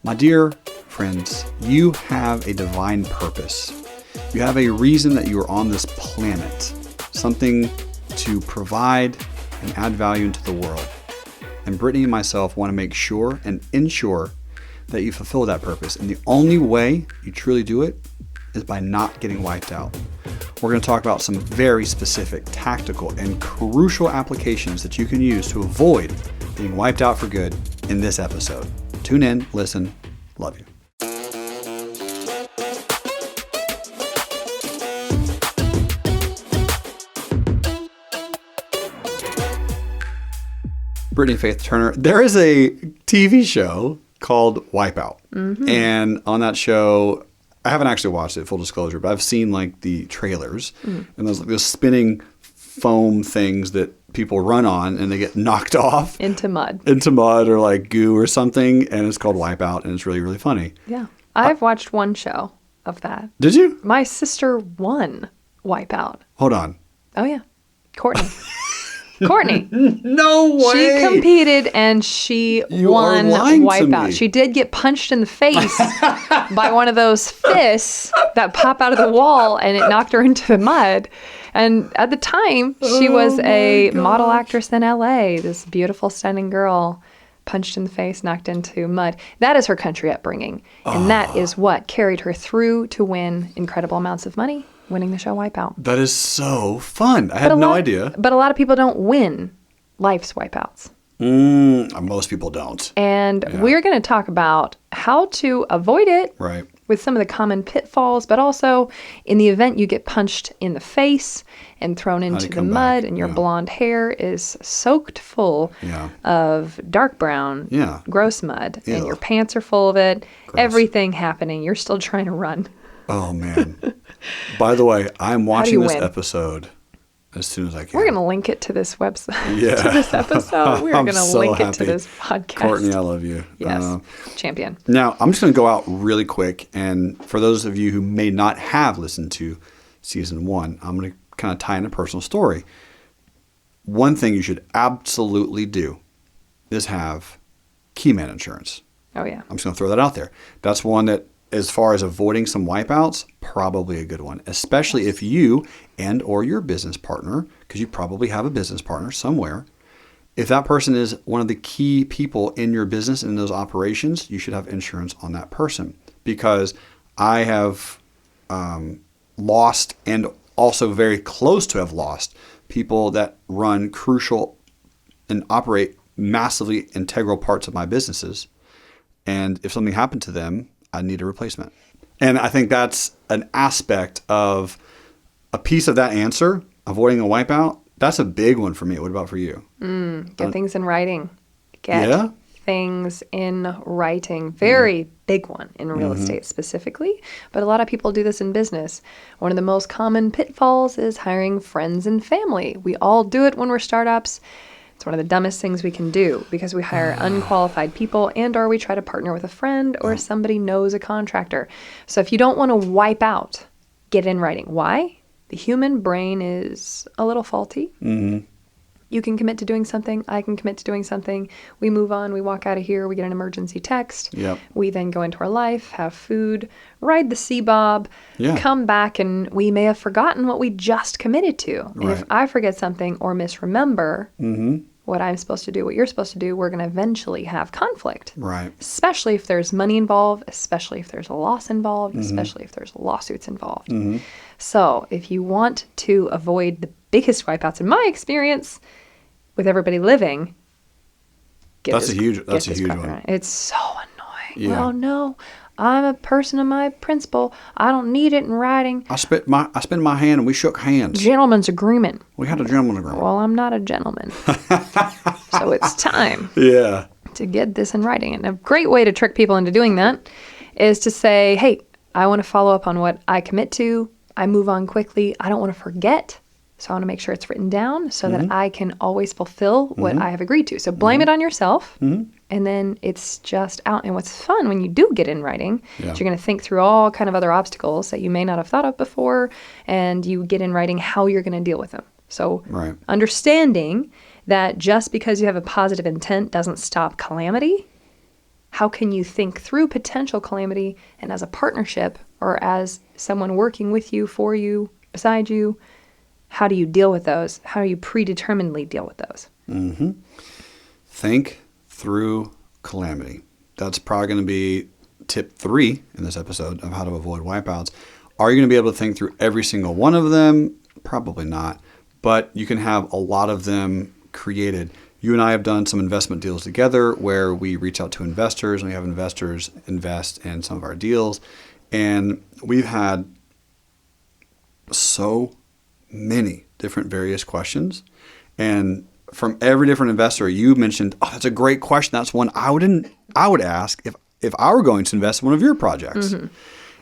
My dear friends, you have a divine purpose. You have a reason that you are on this planet, something to provide and add value into the world. And Britnie and myself want to make sure and ensure that you fulfill that purpose. And the only way you truly do it is by not getting wiped out. We're going to talk about some very specific, tactical, and crucial applications that you can use to avoid being wiped out for good in this episode. Tune in, listen, love you. Britnie Faith Turner. There is a TV show called Wipeout. Mm-hmm. And on that show, I haven't actually watched it, full disclosure, but I've seen like the trailers. Mm. And there's like those spinning foam things that people run on and they get knocked off. Into mud or like goo or something. And it's called Wipeout and it's really, really funny. Yeah. I've watched one show of that. Did you? My sister won Wipeout. Hold on. Oh, yeah. Courtney. Courtney. No way. She competed and she won Wipeout. She did get punched in the face by one of those fists that pop out of the wall and it knocked her into the mud. And at the time, she was a model actress in LA, this beautiful, stunning girl, punched in the face, knocked into mud. That is her country upbringing. And that is what carried her through to win incredible amounts of money. Winning the show Wipeout. That is so fun. I had no idea. But a lot of people don't win life's wipeouts. Most people don't. And we're going to talk about how to avoid it with some of the common pitfalls, but also in the event you get punched in the face and thrown into the mud and your blonde hair is soaked full of dark brown, gross mud, and your pants are full of it, everything happening. You're still trying to run. Oh, man. By the way, I'm watching this episode as soon as I can. We're going to link it to this website, to this episode. We're going to link it to this podcast. Courtney, I love you. Yes, champion. Now, I'm just going to go out really quick. And for those of you who may not have listened to season 1, I'm going to kind of tie in a personal story. One thing you should absolutely do is have keyman insurance. Oh, yeah. I'm just going to throw that out there. That's one that, as far as avoiding some wipeouts, probably a good one, especially if you and or your business partner, because you probably have a business partner somewhere, if that person is one of the key people in your business and in those operations, you should have insurance on that person. Because I have lost and also very close to have lost people that run crucial and operate massively integral parts of my businesses. And if something happened to them, I need a replacement. And I think that's an aspect of a piece of that answer, avoiding a wipeout. That's a big one for me. What about for you? Get things in writing. Get things in writing. Very big one in real estate specifically. But a lot of people do this in business. One of the most common pitfalls is hiring friends and family. We all do it when we're startups. It's one of the dumbest things we can do because we hire unqualified people and or we try to partner with a friend or somebody knows a contractor. So if you don't want to wipe out, get in writing. Why? The human brain is a little faulty. Mm-hmm. You can commit to doing something. I can commit to doing something. We move on. We walk out of here. We get an emergency text. Yep. We then go into our life, have food, ride the C-Bob, come back, and we may have forgotten what we just committed to. Right. And if I forget something or misremember what I'm supposed to do, what you're supposed to do, we're going to eventually have conflict. Right. Especially if there's money involved, especially if there's a loss involved, especially if there's lawsuits involved. So if you want to avoid the biggest wipeouts, in my experience, with everybody living, that's a huge one. It's so annoying. Well, no, I'm a person of my principle. I don't need it in writing. I spit my hand and we shook hands. Gentleman's agreement. We had a gentleman's agreement. Well, I'm not a gentleman. So it's time to get this in writing. And a great way to trick people into doing that is to say, hey, I want to follow up on what I commit to. I move on quickly. I don't want to forget. So I want to make sure it's written down so that I can always fulfill what I have agreed to. So blame it on yourself, and then it's just out. And what's fun when you do get in writing is you're going to think through all kind of other obstacles that you may not have thought of before, and you get in writing how you're going to deal with them. So understanding that just because you have a positive intent doesn't stop calamity how can you think through potential calamity, and as a partnership or as someone working with you, for you, beside you, how do you deal with those? How do you predeterminedly deal with those? Mm-hmm. Think through calamity. That's probably going to be tip 3 in this episode of how to avoid wipeouts. Are you going to be able to think through every single one of them? Probably not. But you can have a lot of them created. You and I have done some investment deals together where we reach out to investors and we have investors invest in some of our deals. And we've had so many different various questions. And from every different investor, you mentioned, oh, that's a great question. That's one I would ask if I were going to invest in one of your projects. Mm-hmm.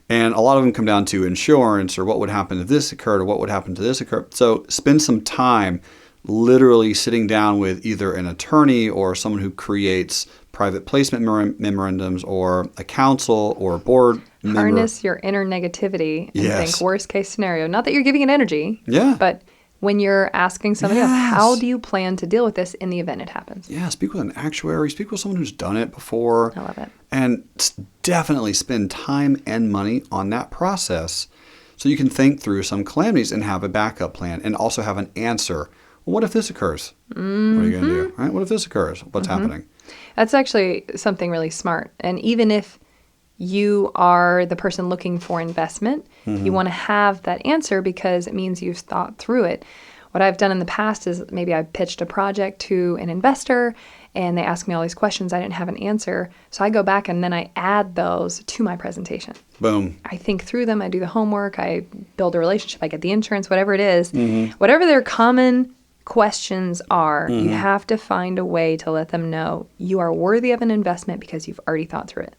And a lot of them come down to insurance or what would happen if this occurred or what would happen to this occur. So spend some time literally sitting down with either an attorney or someone who creates private placement memorandums or a counsel or a board member. Harness your inner negativity and Yes. think worst case scenario. Not that you're giving it energy, Yeah. but when you're asking somebody else, Yes. how do you plan to deal with this in the event it happens? Yeah, speak with an actuary, speak with someone who's done it before. I love it. And definitely spend time and money on that process so you can think through some calamities and have a backup plan and also have an answer. Well, what if this occurs? Mm-hmm. What are you going to do? Right? What if this occurs? What's happening? That's actually something really smart. And even if you are the person looking for investment, you want to have that answer because it means you've thought through it. What I've done in the past is maybe I pitched a project to an investor and they asked me all these questions. I didn't have an answer. So I go back and then I add those to my presentation. Boom. I think through them. I do the homework. I build a relationship. I get the insurance, whatever it is. Whatever their common questions are, you have to find a way to let them know you are worthy of an investment because you've already thought through it.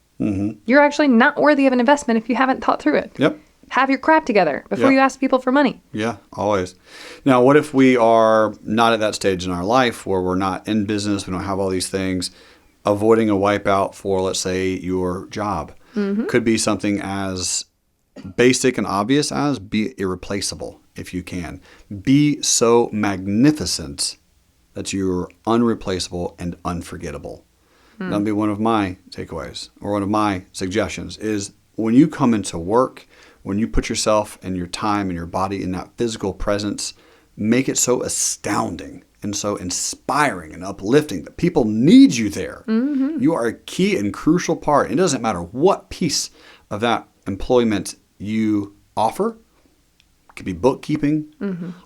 You're actually not worthy of an investment if you haven't thought through it. Yep. Have your crap together before you ask people for money. Yeah, always. Now, what if we are not at that stage in our life where we're not in business, we don't have all these things? Avoiding a wipeout for, let's say, your job could be something as basic and obvious as be irreplaceable if you can. Be so magnificent that you're unreplaceable and unforgettable. That'll be one of my takeaways or one of my suggestions is when you come into work, when you put yourself and your time and your body in that physical presence, make it so astounding and so inspiring and uplifting that people need you there. You are a key and crucial part. It doesn't matter what piece of that employment you offer. It could be bookkeeping,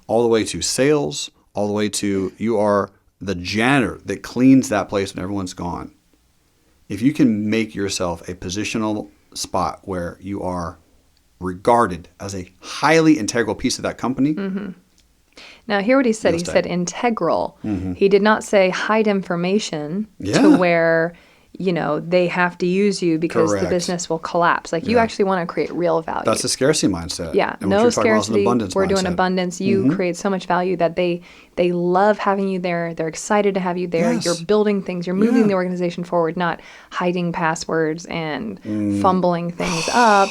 all the way to sales, all the way to you are the janitor that cleans that place when everyone's gone. If you can make yourself a positional spot where you are regarded as a highly integral piece of that company. Now, hear what he said. He said integral. He did not say hide information to where, you know, they have to use you because the business will collapse. Like you actually want to create real value. That's a scarcity mindset. Yeah, And no what you're talking about is an scarcity. abundance We're doing mindset. abundance. You create so much value that they love having you there. They're excited to have you there. Yes. You're building things. You're moving the organization forward, not hiding passwords and fumbling things up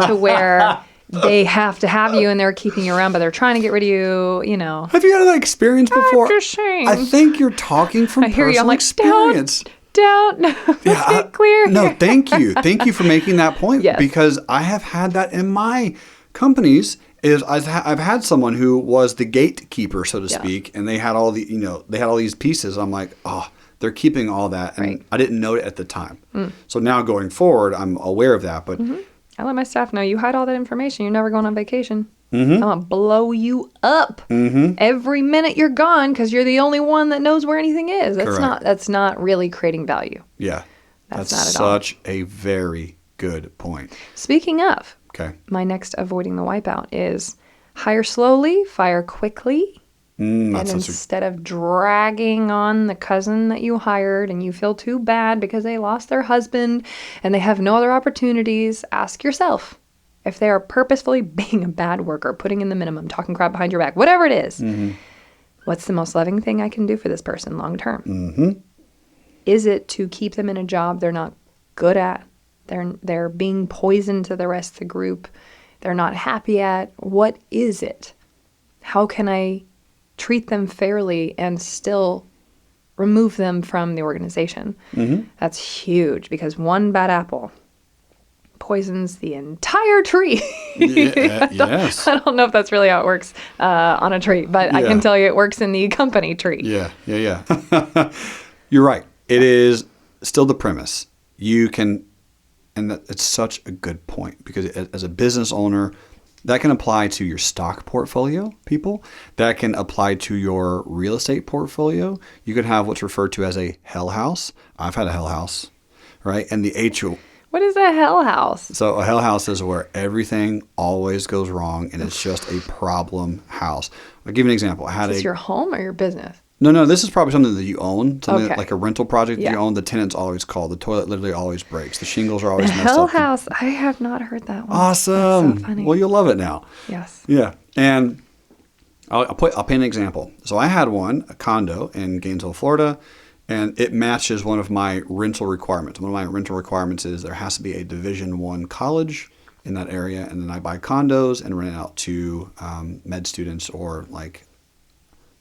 to where they have to have you and they're keeping you around, but they're trying to get rid of you, you know. Have you had that experience before? I'm just saying. I think you're talking from I hear personal you. I'm like, experience. Don't. Let's get clear No, here. thank you. Thank you for making that point Yes. because I have had that in my companies. I've had someone who was the gatekeeper, so to speak, and they had all these pieces. I'm like, oh, they're keeping all that, and I didn't know it at the time. So now going forward, I'm aware of that. But I let my staff know you hide all that information. You're never going on vacation. I'm going to blow you up every minute you're gone because you're the only one that knows where anything is. That's not really creating value. Yeah. That's That's not at all. such a very good point. Speaking of, Okay. my next avoiding the wipeout is hire slowly, fire quickly. And That's instead of dragging on the cousin that you hired and you feel too bad because they lost their husband and they have no other opportunities, ask yourself if they are purposefully being a bad worker, putting in the minimum, talking crap behind your back, whatever it is. What's the most loving thing I can do for this person long term? Is it to keep them in a job they're not good at? They're being poisoned to the rest of the group. They're not happy at. What is it? How can I treat them fairly and still remove them from the organization. That's huge because one bad apple poisons the entire tree. Yes. I don't know if that's really how it works on a tree, but I can tell you it works in the company tree. Yeah. You're right. It is still the premise. You can, and it's such a good point because as a business owner, that can apply to your stock portfolio, people. That can apply to your real estate portfolio. You could have what's referred to as a hell house. I've had a hell house, right? And the HO. What is a hell house? So a hell house is where everything always goes wrong and it's just a problem house. I'll give you an example. Is this your home or your business? No, this is probably something that you own, something Okay. like a rental project that you own. The tenant's always called. The toilet literally always breaks. The shingles are always messed Hell up. house. I have not heard that one. Awesome. That's so funny. Well, you'll love it now. Yes. Yeah. And I'll paint an example. So I had a condo in Gainesville, Florida, and it matches one of my rental requirements. One of my rental requirements is there has to be a Division I college in that area, and then I buy condos and rent it out to med students or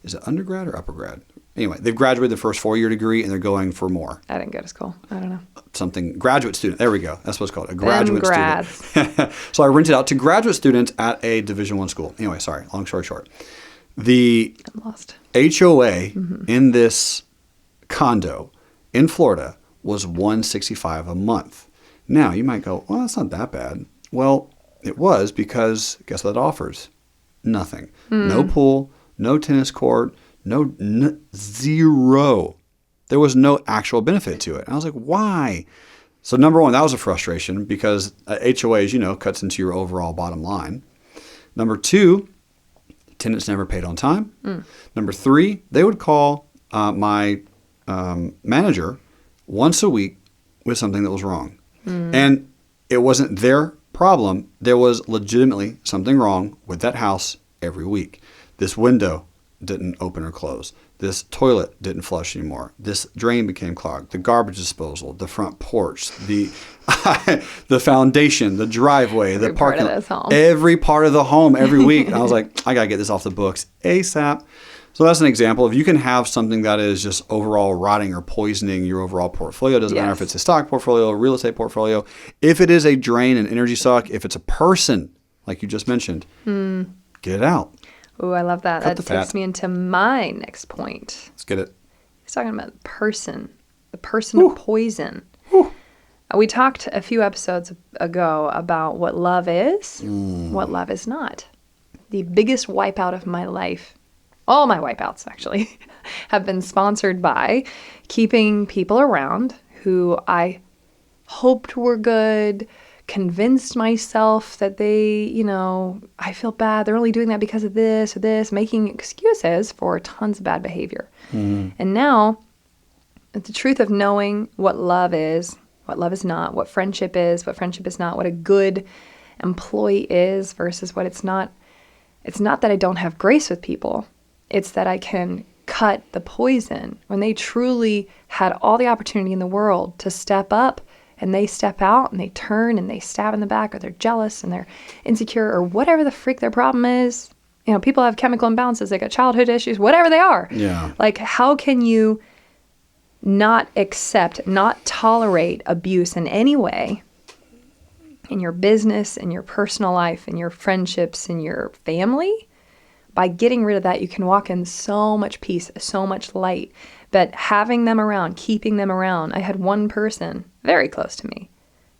is it undergrad or upper grad? Anyway, they've graduated the first 4-year degree and they're going for more. I didn't go to school. I don't know. Something, graduate student. There we go. That's what it's called. A graduate grads. student. So I rent it out to graduate students at a Division I school. Anyway, sorry. Long story short. The I'm lost. HOA in this condo in Florida was $165 a month. Now you might go, well, that's not that bad. Well, it was because guess what it offers? Nothing. No pool, no tennis court, zero. There was no actual benefit to it. And I was like, why? So number one, that was a frustration because HOA, as you know, cuts into your overall bottom line. Number two, tenants never paid on time. Number three, they would call my manager once a week with something that was wrong. And it wasn't their problem. There was legitimately something wrong with that house every week. This window didn't open or close. This toilet didn't flush anymore. This drain became clogged. The garbage disposal, the front porch, the the foundation, the driveway, the parking lot, every part of the home every week. And I was like, I got to get this off the books ASAP. So that's an example of you can have something that is just overall rotting or poisoning your overall portfolio. It doesn't matter if it's a stock portfolio, a real estate portfolio. If it is a drain, an energy suck, if it's a person, like you just mentioned, get it out. Oh, I love that. That takes me into my next point. Let's get it. He's talking about the person of poison. We talked a few episodes ago about what love is, what love is not. The biggest wipeout of my life, all my wipeouts actually, have been sponsored by keeping people around who I hoped were good, convinced myself that they, I feel bad. They're only doing that because of this or this, making excuses for tons of bad behavior. And now, the truth of knowing what love is not, what friendship is not, what a good employee is versus what it's not. It's not that I don't have grace with people. It's that I can cut the poison when they truly had all the opportunity in the world to step up. And they step out and they turn and they stab in the back or they're jealous and they're insecure or whatever the freak their problem is. People have chemical imbalances. They got childhood issues, whatever they are. Yeah. Like, how can you not accept, not tolerate abuse in any way in your business, in your personal life, in your friendships, in your family? By getting rid of that, you can walk in so much peace, so much light. But having them around, keeping them around, I had one person very close to me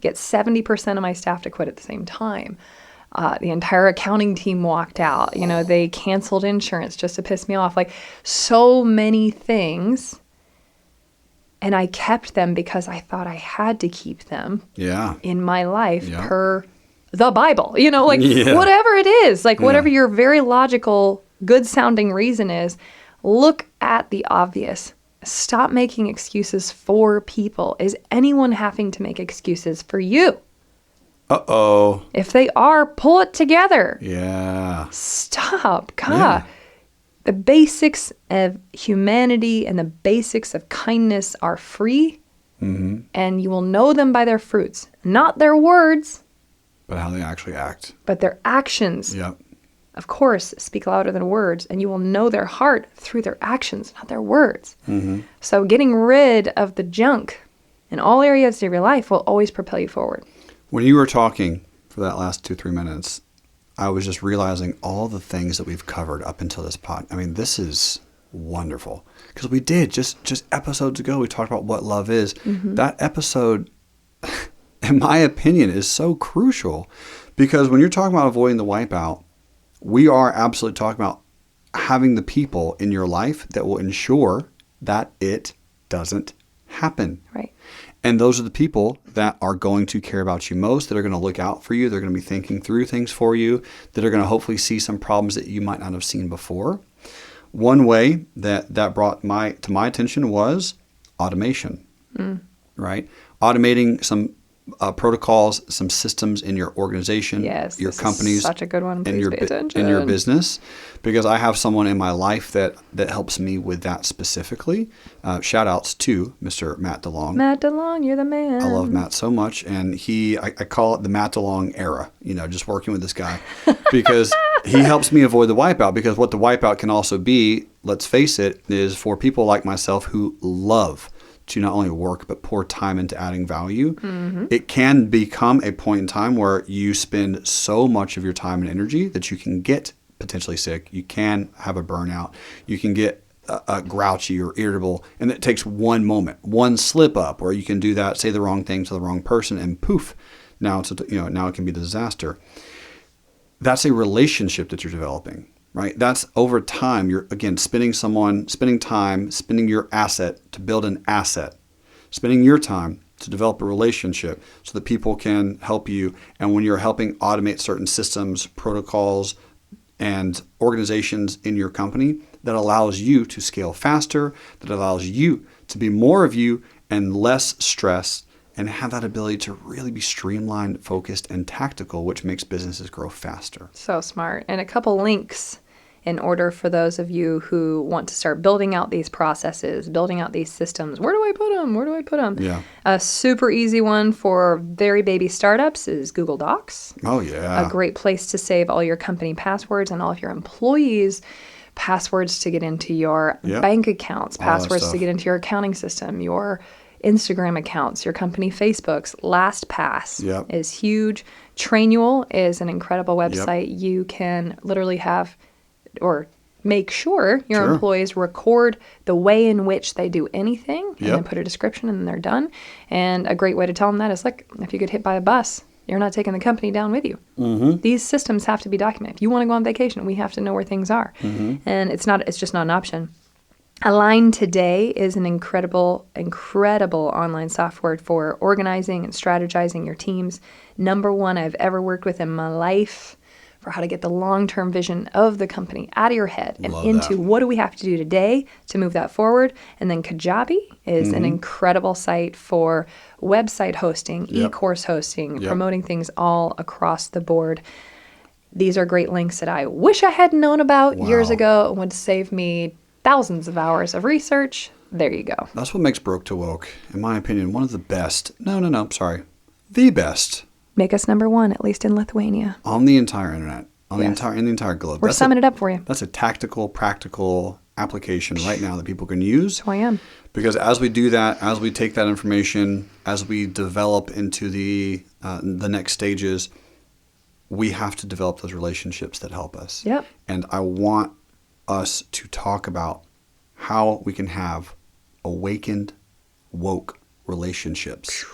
get 70% of my staff to quit at the same time. The entire accounting team walked out. They canceled insurance just to piss me off. Like, so many things. And I kept them because I thought I had to keep them in my life per the Bible. Whatever it is, whatever your very logical, good-sounding reason is, look at the obvious. Stop making excuses for people. Is anyone having to make excuses for you? Uh-oh. If they are, pull it together. Yeah. Stop. God. The basics of humanity and the basics of kindness are free, and you will know them by their fruits. Not their words. But how they actually act. But their actions. Yep. of course, speak louder than words, and you will know their heart through their actions, not their words. So getting rid of the junk in all areas of your life will always propel you forward. When you were talking for that last 2-3 minutes, I was just realizing all the things that we've covered up until this pod. I mean, this is wonderful because we did just episodes ago. We talked about what love is. That episode, in my opinion, is so crucial because when you're talking about avoiding the wipeout, we are absolutely talking about having the people in your life that will ensure that it doesn't happen. Right. And those are the people that are going to care about you most, that are going to look out for you. They're going to be thinking through things for you, that are going to hopefully see some problems that you might not have seen before. One way that brought to my attention was automation, right? Automating some protocols, some systems in your organization, your companies, such a good one. Please pay attention. In your business, because I have someone in my life that helps me with that specifically. Shout outs to Mr. Matt DeLong. Matt DeLong, you're the man. I love Matt so much, and I call it the Matt DeLong era. Just working with this guy because he helps me avoid the wipeout. Because what the wipeout can also be, let's face it, is for people like myself who love to not only work but pour time into adding value. It can become a point in time where you spend so much of your time and energy that you can get potentially sick. You can have a burnout. You can get grouchy or irritable, and it takes one moment, one slip up, where you can do that, say the wrong thing to the wrong person, and poof, now it can be a disaster. That's a relationship that you're developing. Right? That's over time. You're, again, spending time, spending your asset to build an asset, spending your time to develop a relationship so that people can help you. And when you're helping automate certain systems, protocols, and organizations in your company, that allows you to scale faster, that allows you to be more of you and less stress, and have that ability to really be streamlined, focused, and tactical, which makes businesses grow faster. So smart. And a couple links in order for those of you who want to start building out these processes, building out these systems. Where do I put them? Yeah. A super easy one for very baby startups is Google Docs. Oh, yeah. A great place to save all your company passwords and all of your employees' passwords to get into your bank accounts, passwords to get into your accounting system, your Instagram accounts, your company Facebooks. LastPass is huge. Trainual is an incredible website. You can literally have or make sure your employees record the way in which they do anything and then put a description and then they're done. And a great way to tell them that is, look, if you get hit by a bus, you're not taking the company down with you. These systems have to be documented. If you want to go on vacation, we have to know where things are. And it's just not an option. Align Today is an incredible online software for organizing and strategizing your teams. Number one I've ever worked with in my life for how to get the long-term vision of the company out of your head and into what do we have to do today to move that forward. And then Kajabi is an incredible site for website hosting, e-course hosting, promoting things all across the board. These are great links that I wish I had known about years ago and would save me thousands of hours of research. There you go. That's what makes Broke to Woke, in my opinion, one of the best. The best. Make us number one, at least in Lithuania. On the entire internet, in the entire globe. We're summing it up for you. That's a tactical, practical application right now that people can use. That's who I am. Because as we do that, as we take that information, as we develop into the next stages, we have to develop those relationships that help us. Yep. And I want us to talk about how we can have awakened, woke relationships.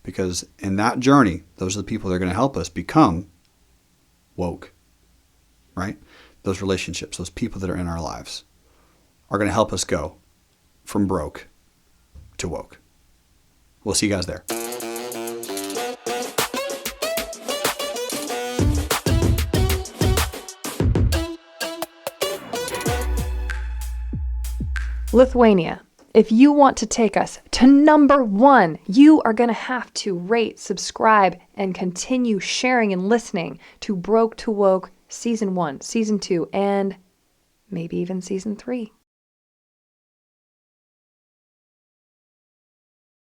Because in that journey, those are the people that are going to help us become woke, right? Those relationships, those people that are in our lives are going to help us go from broke to woke. We'll see you guys there. Lithuania. If you want to take us to number one, you are going to have to rate, subscribe, and continue sharing and listening to Broke to Woke Season 1, Season 2, and maybe even Season 3.